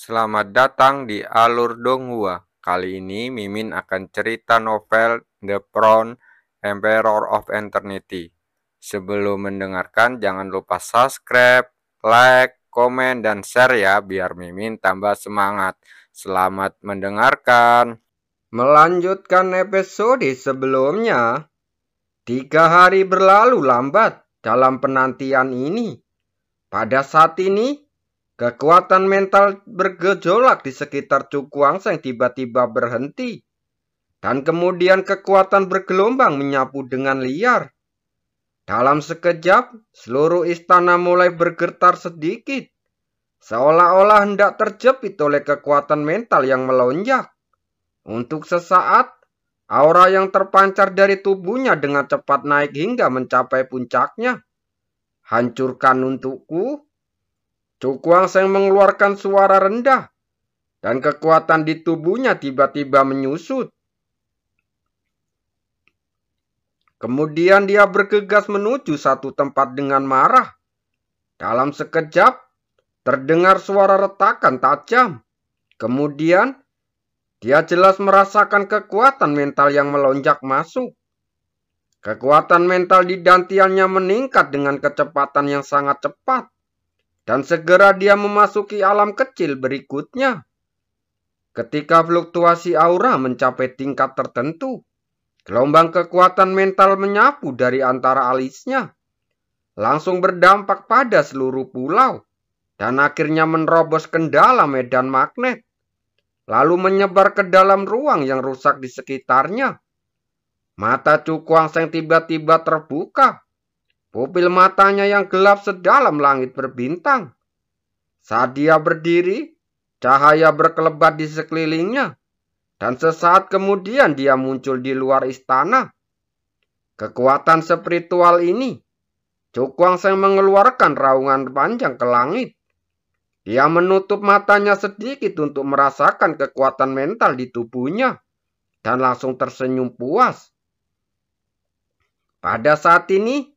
Selamat datang di Alur Donghua. Kali ini Mimin akan cerita novel The Crown, Emperor of Eternity. Sebelum mendengarkan, jangan lupa subscribe, like, komen, dan share ya, biar Mimin tambah semangat. Selamat mendengarkan. Melanjutkan episode sebelumnya, 3 hari berlalu lambat dalam penantian ini. Pada saat ini, kekuatan mental bergejolak di sekitar Cukuangseng tiba-tiba berhenti. Dan kemudian kekuatan bergelombang menyapu dengan liar. Dalam sekejap, seluruh istana mulai bergetar sedikit. Seolah-olah hendak terjepit oleh kekuatan mental yang melonjak. Untuk sesaat, aura yang terpancar dari tubuhnya dengan cepat naik hingga mencapai puncaknya. Hancurkan untukku. Cukuangseng mengeluarkan suara rendah, dan kekuatan di tubuhnya tiba-tiba menyusut. Kemudian dia bergegas menuju satu tempat dengan marah. Dalam sekejap, terdengar suara retakan tajam. Kemudian, dia jelas merasakan kekuatan mental yang melonjak masuk. Kekuatan mental di dantiannya meningkat dengan kecepatan yang sangat cepat. Dan segera dia memasuki alam kecil berikutnya. Ketika fluktuasi aura mencapai tingkat tertentu, gelombang kekuatan mental menyapu dari antara alisnya. Langsung berdampak pada seluruh pulau. Dan akhirnya menerobos ke dalam medan magnet. Lalu menyebar ke dalam ruang yang rusak di sekitarnya. Mata Cukuangseng tiba-tiba terbuka. Pupil matanya yang gelap sedalam langit berbintang. Saat dia berdiri, cahaya berkelebat di sekelilingnya. Dan sesaat kemudian dia muncul di luar istana. Kekuatan spiritual ini, Cukuangseng mengeluarkan raungan panjang ke langit. Dia menutup matanya sedikit untuk merasakan kekuatan mental di tubuhnya. Dan langsung tersenyum puas. Pada saat ini,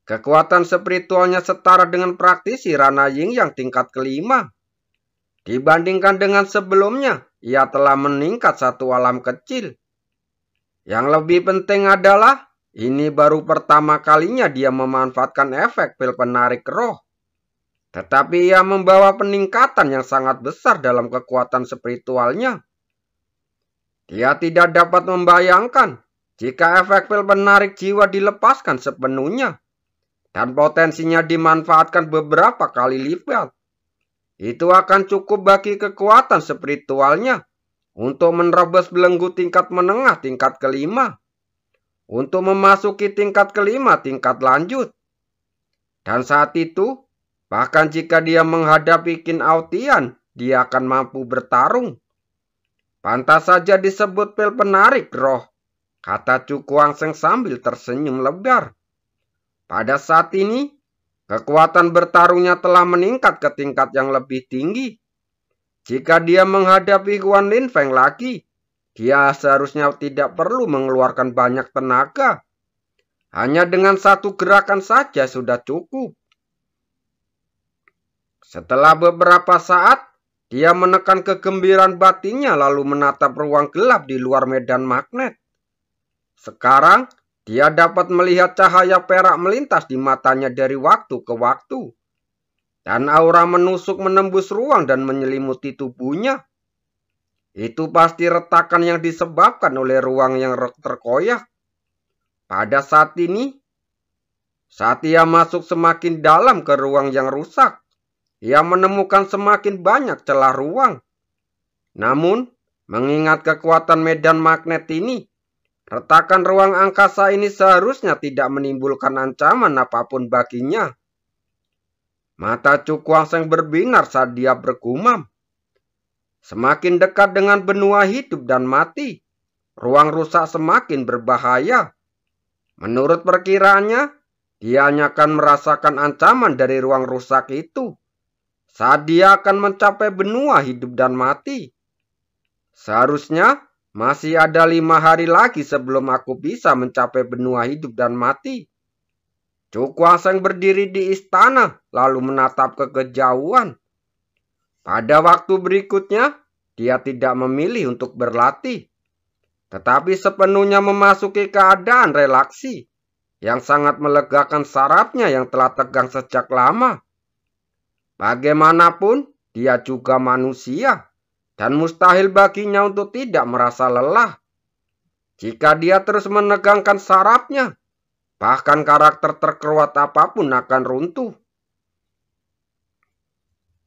kekuatan spiritualnya setara dengan praktisi Rana Ying yang tingkat kelima. Dibandingkan dengan sebelumnya, ia telah meningkat satu alam kecil. Yang lebih penting adalah, ini baru pertama kalinya dia memanfaatkan efek pil penarik roh. Tetapi ia membawa peningkatan yang sangat besar dalam kekuatan spiritualnya. Dia tidak dapat membayangkan jika efek pil penarik jiwa dilepaskan sepenuhnya dan potensinya dimanfaatkan beberapa kali lipat. Itu akan cukup bagi kekuatan spiritualnya untuk menerobos belenggu tingkat menengah tingkat kelima. Untuk memasuki tingkat kelima tingkat lanjut. Dan saat itu, bahkan jika dia menghadapi Qin Aotian, dia akan mampu bertarung. Pantas saja disebut pil penarik roh, kata Cukuangseng sambil tersenyum lebar. Pada saat ini, kekuatan bertarungnya telah meningkat ke tingkat yang lebih tinggi. Jika dia menghadapi Huan Linfeng lagi, dia seharusnya tidak perlu mengeluarkan banyak tenaga. Hanya dengan satu gerakan saja sudah cukup. Setelah beberapa saat, dia menekan kegembiraan batinnya lalu menatap ruang gelap di luar medan magnet. Sekarang, dia dapat melihat cahaya perak melintas di matanya dari waktu ke waktu. Dan aura menusuk menembus ruang dan menyelimuti tubuhnya. Itu pasti retakan yang disebabkan oleh ruang yang terkoyak. Pada saat ini, saat ia masuk semakin dalam ke ruang yang rusak, ia menemukan semakin banyak celah ruang. Namun, mengingat kekuatan medan magnet ini, retakan ruang angkasa ini seharusnya tidak menimbulkan ancaman apapun baginya. Mata Cukuangseng berbinar saat dia bergumam. Semakin dekat dengan benua hidup dan mati, ruang rusak semakin berbahaya. Menurut perkiraannya, dia hanya akan merasakan ancaman dari ruang rusak itu saat dia akan mencapai benua hidup dan mati. Seharusnya masih ada 5 hari lagi sebelum aku bisa mencapai benua hidup dan mati. Cukuangseng berdiri di istana lalu menatap ke kejauhan. Pada waktu berikutnya, dia tidak memilih untuk berlatih, tetapi sepenuhnya memasuki keadaan relaksi yang sangat melegakan sarafnya yang telah tegang sejak lama. Bagaimanapun, dia juga manusia, dan mustahil baginya untuk tidak merasa lelah. Jika dia terus menegangkan sarafnya, bahkan karakter terkuat apapun akan runtuh.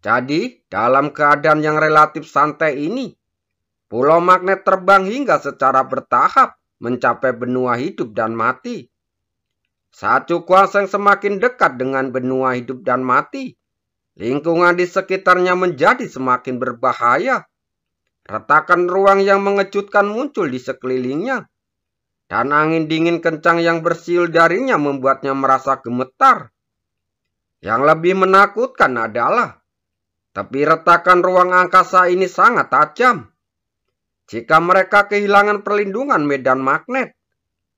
Jadi, dalam keadaan yang relatif santai ini, pulau magnet terbang hingga secara bertahap mencapai benua hidup dan mati. Saat Cukuanseng semakin dekat dengan benua hidup dan mati, lingkungan di sekitarnya menjadi semakin berbahaya. Retakan ruang yang mengejutkan muncul di sekelilingnya, dan angin dingin kencang yang bersiul darinya membuatnya merasa gemetar. Yang lebih menakutkan adalah tepi retakan ruang angkasa ini sangat tajam. Jika mereka kehilangan perlindungan medan magnet,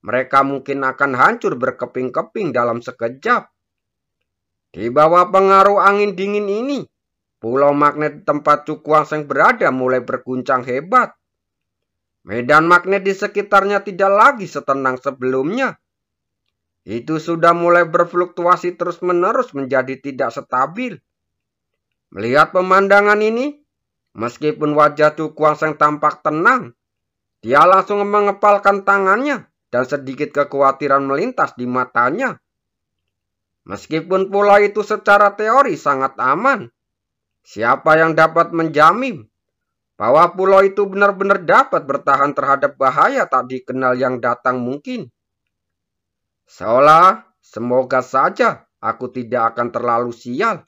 mereka mungkin akan hancur berkeping-keping dalam sekejap. Di bawah pengaruh angin dingin ini, pulau magnet tempat Cukuanseng berada mulai berguncang hebat. Medan magnet di sekitarnya tidak lagi setenang sebelumnya. Itu sudah mulai berfluktuasi terus-menerus menjadi tidak stabil. Melihat pemandangan ini, meskipun wajah Cukuanseng tampak tenang, dia langsung mengepalkan tangannya dan sedikit kekhawatiran melintas di matanya. Meskipun pulau itu secara teori sangat aman, siapa yang dapat menjamin bahwa pulau itu benar-benar dapat bertahan terhadap bahaya tak dikenal yang datang mungkin? Semoga saja aku tidak akan terlalu sial.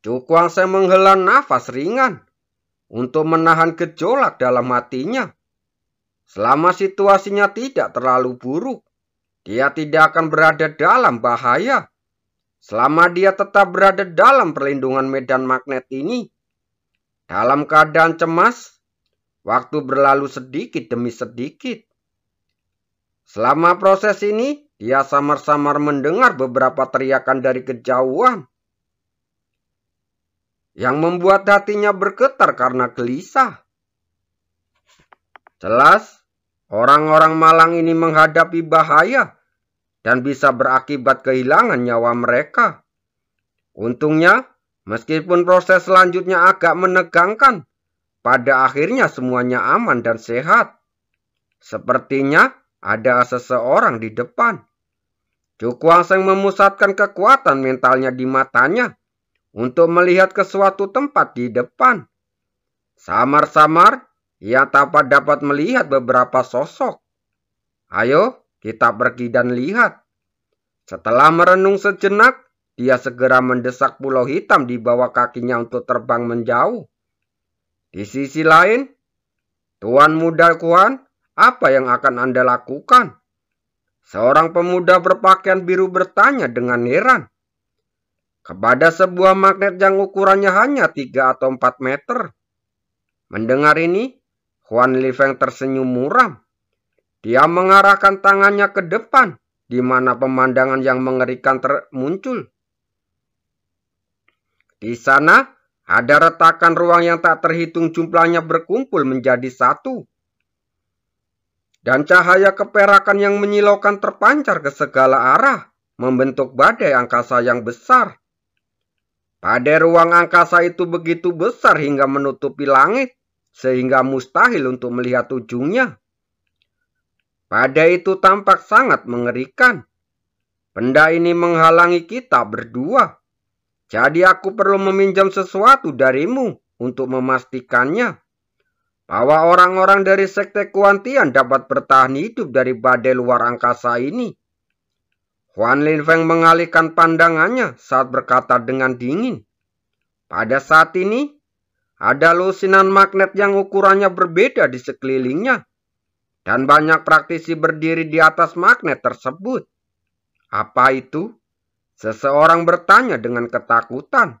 Cukuanseng menghela nafas ringan untuk menahan gejolak dalam hatinya. Selama situasinya tidak terlalu buruk, dia tidak akan berada dalam bahaya. Selama dia tetap berada dalam perlindungan medan magnet ini. Dalam keadaan cemas, waktu berlalu sedikit demi sedikit. Selama proses ini, dia samar-samar mendengar beberapa teriakan dari kejauhan yang membuat hatinya bergetar karena gelisah. Jelas, orang-orang malang ini menghadapi bahaya dan bisa berakibat kehilangan nyawa mereka. Untungnya, meskipun proses selanjutnya agak menegangkan, pada akhirnya semuanya aman dan sehat. Sepertinya ada seseorang di depan. Cukuanseng memusatkan kekuatan mentalnya di matanya untuk melihat ke suatu tempat di depan. Samar-samar, ia dapat melihat beberapa sosok. Ayo, kita pergi dan lihat. Setelah merenung sejenak, dia segera mendesak pulau hitam di bawah kakinya untuk terbang menjauh. Di sisi lain, Tuan Muda Kuan, apa yang akan Anda lakukan? Seorang pemuda berpakaian biru bertanya dengan heran. Kepada sebuah magnet yang ukurannya hanya 3 atau 4 meter. Mendengar ini, Huan Lifeng tersenyum muram. Dia mengarahkan tangannya ke depan, di mana pemandangan yang mengerikan muncul. Di sana, ada retakan ruang yang tak terhitung jumlahnya berkumpul menjadi satu. Dan cahaya keperakan yang menyilaukan terpancar ke segala arah, membentuk badai angkasa yang besar. Badai ruang angkasa itu begitu besar hingga menutupi langit, sehingga mustahil untuk melihat ujungnya. Badai itu tampak sangat mengerikan. Benda ini menghalangi kita berdua. Jadi aku perlu meminjam sesuatu darimu untuk memastikannya bahwa orang-orang dari sekte Kuantian dapat bertahan hidup dari badai luar angkasa ini. Huan Lifeng mengalihkan pandangannya saat berkata dengan dingin. Pada saat ini, ada lusinan magnet yang ukurannya berbeda di sekelilingnya. Dan banyak praktisi berdiri di atas magnet tersebut. Apa itu? Seseorang bertanya dengan ketakutan.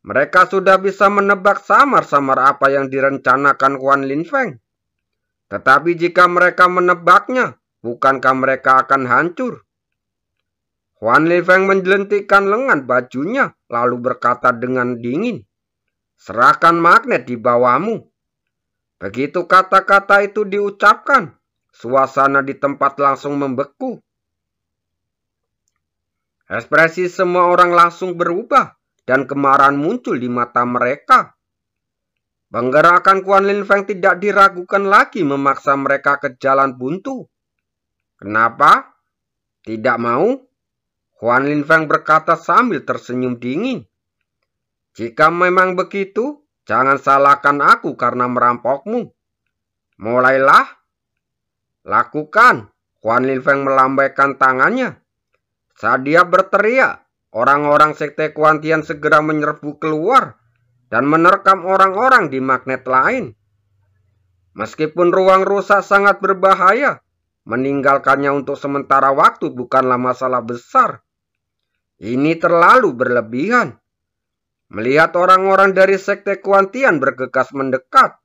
Mereka sudah bisa menebak samar-samar apa yang direncanakan Huan Lifeng. Tetapi jika mereka menebaknya, bukankah mereka akan hancur? Huan Lifeng menjelentikkan lengan bajunya, lalu berkata dengan dingin, "Serahkan magnet di bawahmu." Begitu kata-kata itu diucapkan, suasana di tempat langsung membeku. Ekspresi semua orang langsung berubah, dan kemarahan muncul di mata mereka. Penggerakan Huan Lifeng tidak diragukan lagi memaksa mereka ke jalan buntu. Kenapa? Tidak mau? Huan Lifeng berkata sambil tersenyum dingin. "Jika memang begitu, jangan salahkan aku karena merampokmu. Mulailah. Lakukan." Huan Lifeng melambaikan tangannya. Saat dia berteriak, orang-orang sekte Kuantian segera menyerbu keluar dan menerkam orang-orang di magnet lain. Meskipun ruang rusak sangat berbahaya, meninggalkannya untuk sementara waktu bukanlah masalah besar. Ini terlalu berlebihan. Melihat orang-orang dari sekte Kuantian bergegas mendekat,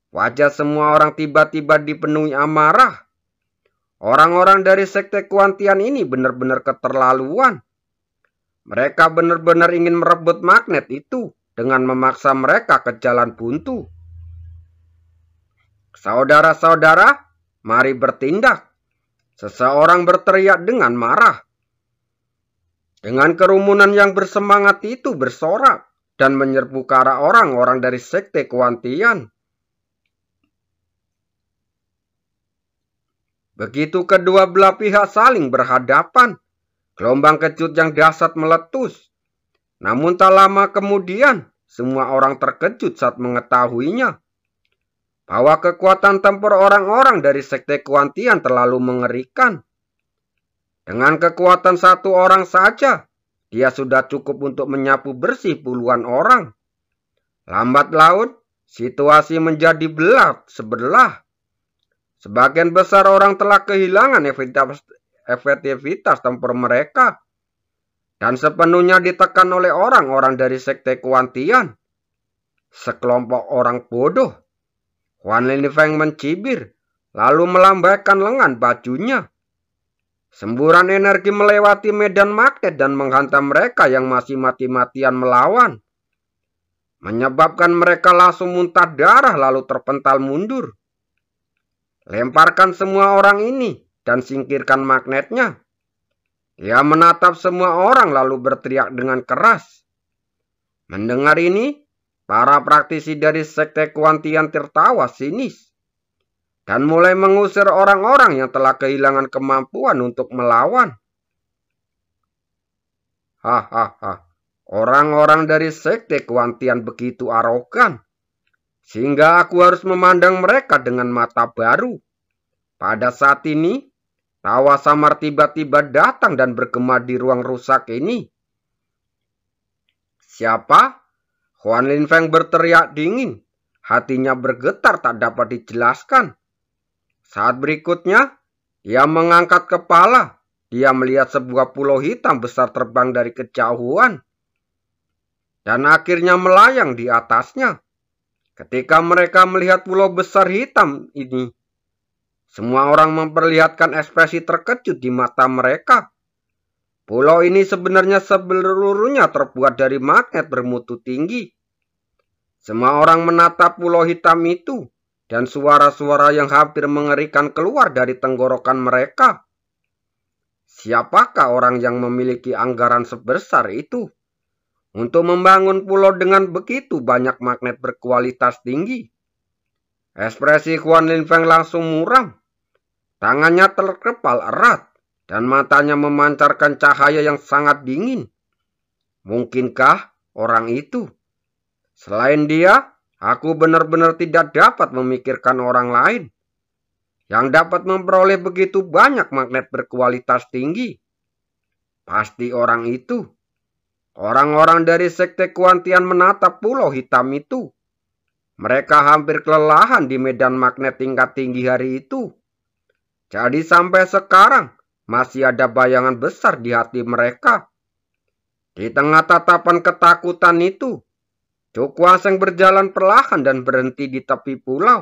wajah semua orang tiba-tiba dipenuhi amarah. Orang-orang dari sekte Kuantian ini benar-benar keterlaluan. Mereka benar-benar ingin merebut magnet itu dengan memaksa mereka ke jalan buntu. "Saudara-saudara, mari bertindak." Seseorang berteriak dengan marah. Dengan kerumunan yang bersemangat itu bersorak dan menyerbu ke arah orang-orang dari sekte Kuantian. Begitu kedua belah pihak saling berhadapan, gelombang kejut yang dahsyat meletus. Namun tak lama kemudian, semua orang terkejut saat mengetahuinya bahwa kekuatan tempur orang-orang dari sekte Kuantian terlalu mengerikan. Dengan kekuatan satu orang saja, dia sudah cukup untuk menyapu bersih puluhan orang. Lambat laun, situasi menjadi belah sebelah. Sebagian besar orang telah kehilangan efektivitas tempur mereka dan sepenuhnya ditekan oleh orang-orang dari sekte Kuantian. Sekelompok orang bodoh. Huan Lifeng mencibir, lalu melambaikan lengan bajunya. Semburan energi melewati medan magnet dan menghantam mereka yang masih mati-matian melawan, menyebabkan mereka langsung muntah darah lalu terpental mundur. "Lemparkan semua orang ini dan singkirkan magnetnya." Dia menatap semua orang lalu berteriak dengan keras. Mendengar ini, para praktisi dari sekte Kuantian tertawa sinis dan mulai mengusir orang-orang yang telah kehilangan kemampuan untuk melawan. Hahaha, orang-orang dari sekte Kuantian begitu arogan, sehingga aku harus memandang mereka dengan mata baru. Pada saat ini, tawa samar tiba-tiba datang dan bergema di ruang rusak ini. "Siapa?" Huan Lifeng berteriak dingin. Hatinya bergetar tak dapat dijelaskan. Saat berikutnya, dia mengangkat kepala. Dia melihat sebuah pulau hitam besar terbang dari kejauhan dan akhirnya melayang di atasnya. Ketika mereka melihat pulau besar hitam ini, semua orang memperlihatkan ekspresi terkejut di mata mereka. Pulau ini sebenarnya seluruhnya terbuat dari magnet bermutu tinggi. Semua orang menatap pulau hitam itu, dan suara-suara yang hampir mengerikan keluar dari tenggorokan mereka. Siapakah orang yang memiliki anggaran sebesar itu untuk membangun pulau dengan begitu banyak magnet berkualitas tinggi? Ekspresi Huan Lifeng langsung muram. Tangannya terkepal erat dan matanya memancarkan cahaya yang sangat dingin. Mungkinkah orang itu? Selain dia, aku benar-benar tidak dapat memikirkan orang lain yang dapat memperoleh begitu banyak magnet berkualitas tinggi. Pasti orang itu. Orang-orang dari sekte Kuantian menatap pulau hitam itu. Mereka hampir kelelahan di medan magnet tingkat tinggi hari itu. Jadi sampai sekarang masih ada bayangan besar di hati mereka. Di tengah tatapan ketakutan itu, Cu Kuaseng berjalan perlahan dan berhenti di tepi pulau.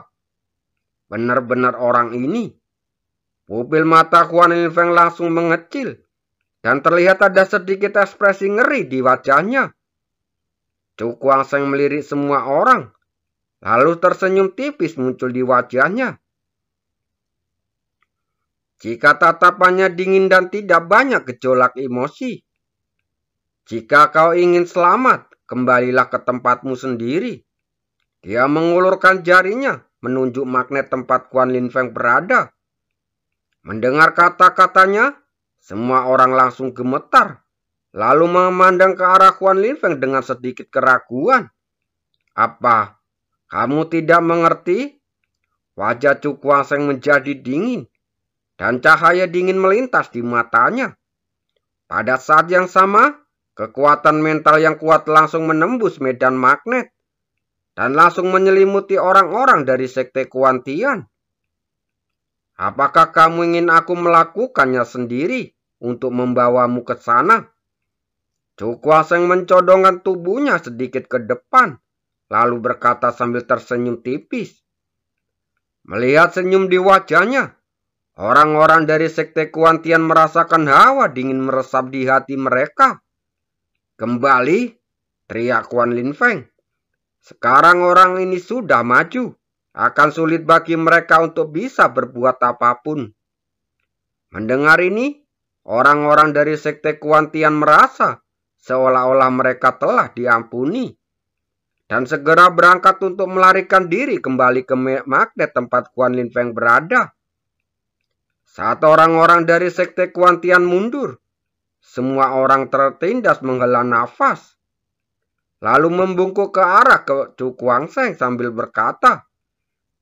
Benar-benar orang ini. Pupil mata Huan Lifeng langsung mengecil. dan terlihat ada sedikit ekspresi ngeri di wajahnya. Cu Kuangseng melirik semua orang, lalu tersenyum tipis muncul di wajahnya. Jika tatapannya dingin dan tidak banyak gejolak emosi. Jika kau ingin selamat, kembalilah ke tempatmu sendiri. Dia mengulurkan jarinya menunjuk magnet tempat Guan Lin Feng berada. Mendengar kata-katanya, semua orang langsung gemetar, lalu memandang ke arah Guan Lin Feng dengan sedikit keraguan. Apa, kamu tidak mengerti? Wajah Cu Kuangseng menjadi dingin, dan cahaya dingin melintas di matanya. Pada saat yang sama, kekuatan mental yang kuat langsung menembus medan magnet, dan langsung menyelimuti orang-orang dari sekte Kuan Tian. Apakah kamu ingin aku melakukannya sendiri untuk membawamu ke sana? Cu Kuangseng mencodongkan tubuhnya sedikit ke depan, lalu berkata sambil tersenyum tipis. Melihat senyum di wajahnya, orang-orang dari sekte Kuan Tian merasakan hawa dingin meresap di hati mereka. Kembali, teriak Guan Lin Feng. Sekarang orang ini sudah maju. Akan sulit bagi mereka untuk bisa berbuat apapun. Mendengar ini, orang-orang dari sekte Kuan Tian merasa seolah-olah mereka telah diampuni, dan segera berangkat untuk melarikan diri kembali ke magnet tempat Guan Lin Feng berada. Saat orang-orang dari sekte Kuan Tian mundur, semua orang tertindas menghela nafas, lalu membungkuk ke arah Cu Kuangseng sambil berkata,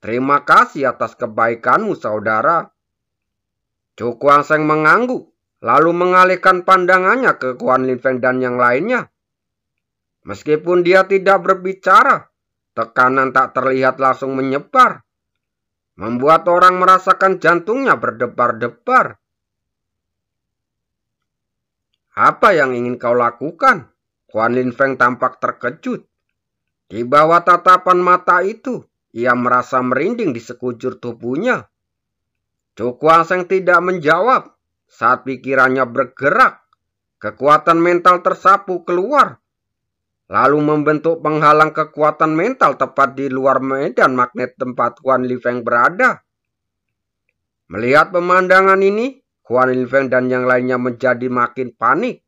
"Terima kasih atas kebaikanmu, saudara." Cu Kuangseng mengangguk, lalu mengalihkan pandangannya ke Guan Lin Feng dan yang lainnya. Meskipun dia tidak berbicara, tekanan tak terlihat langsung menyebar, membuat orang merasakan jantungnya berdebar-debar. Apa yang ingin kau lakukan? Guan Lin Feng tampak terkejut. Di bawah tatapan mata itu, ia merasa merinding di sekujur tubuhnya. Cu Kuangseng tidak menjawab. Saat pikirannya bergerak, kekuatan mental tersapu keluar, lalu membentuk penghalang kekuatan mental tepat di luar medan magnet tempat Guan Lin Feng berada. Melihat pemandangan ini, Guan Lin Feng dan yang lainnya menjadi makin panik.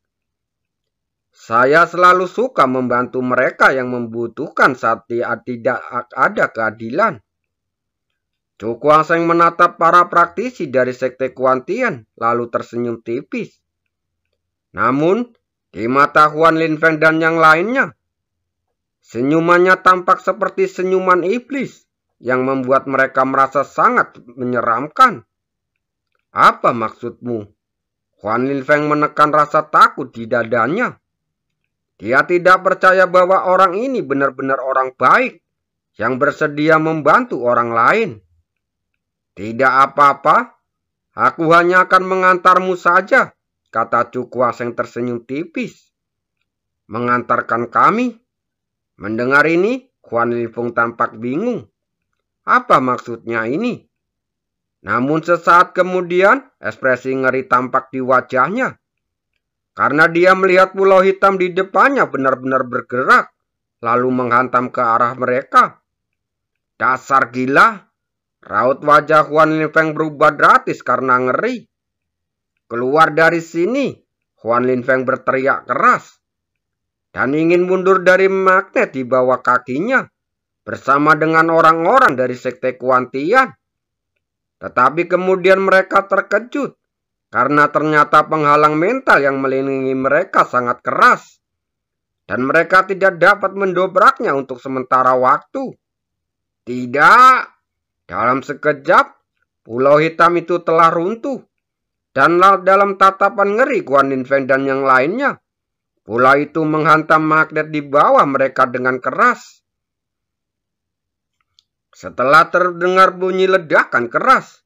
Saya selalu suka membantu mereka yang membutuhkan saat tidak ada keadilan. Cu Kuangseng menatap para praktisi dari sekte Kuan Tian, lalu tersenyum tipis. Namun, di mata Guan Lin Feng dan yang lainnya, senyumannya tampak seperti senyuman iblis yang membuat mereka merasa sangat menyeramkan. Apa maksudmu? Guan Lin Feng menekan rasa takut di dadanya. Dia tidak percaya bahwa orang ini benar-benar orang baik yang bersedia membantu orang lain. Tidak apa-apa, aku hanya akan mengantarmu saja, kata Cu Kuangseng tersenyum tipis. Mengantarkan kami? Mendengar ini, Guan Lin Feng tampak bingung. Apa maksudnya ini? Namun sesaat kemudian, ekspresi ngeri tampak di wajahnya. Karena dia melihat pulau hitam di depannya benar-benar bergerak, lalu menghantam ke arah mereka. Dasar gila, raut wajah Guan Lin Feng berubah drastis karena ngeri. Keluar dari sini, Guan Lin Feng berteriak keras, dan ingin mundur dari magnet di bawah kakinya, bersama dengan orang-orang dari sekte Kuan Tian. Tetapi kemudian mereka terkejut, karena ternyata penghalang mental yang melindungi mereka sangat keras, dan mereka tidak dapat mendobraknya untuk sementara waktu. Tidak, dalam sekejap, pulau hitam itu telah runtuh, dan dalam tatapan ngeri Guan Lin Feng dan yang lainnya, pulau itu menghantam magnet di bawah mereka dengan keras. Setelah terdengar bunyi ledakan keras,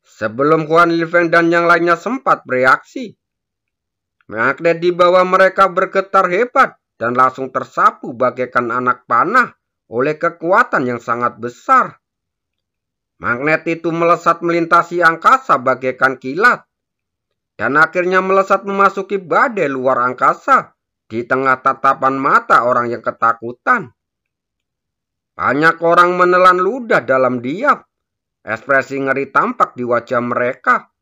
sebelum Guan Lin Feng dan yang lainnya sempat bereaksi, magnet di bawah mereka bergetar hebat dan langsung tersapu bagaikan anak panah oleh kekuatan yang sangat besar. Magnet itu melesat melintasi angkasa bagaikan kilat, dan akhirnya melesat memasuki badai luar angkasa di tengah tatapan mata orang yang ketakutan. Banyak orang menelan ludah dalam diam. Ekspresi ngeri tampak di wajah mereka.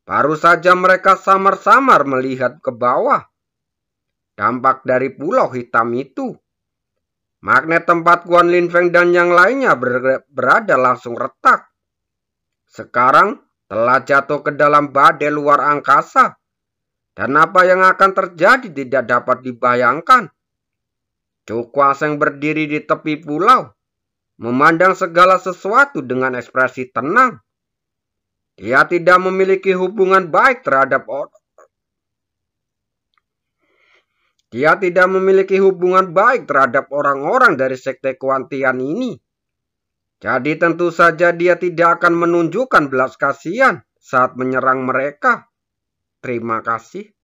Baru saja mereka samar-samar melihat ke bawah. Dampak dari pulau hitam itu. Magnet tempat Guan Lin Feng dan yang lainnya berada langsung retak. Sekarang telah jatuh ke dalam badai luar angkasa. Dan apa yang akan terjadi tidak dapat dibayangkan. Chu Kuang-Sheng berdiri di tepi pulau, memandang segala sesuatu dengan ekspresi tenang. Dia tidak memiliki hubungan baik terhadap orang-orang dari sekte Kuantian ini. Jadi tentu saja dia tidak akan menunjukkan belas kasihan saat menyerang mereka. Terima kasih.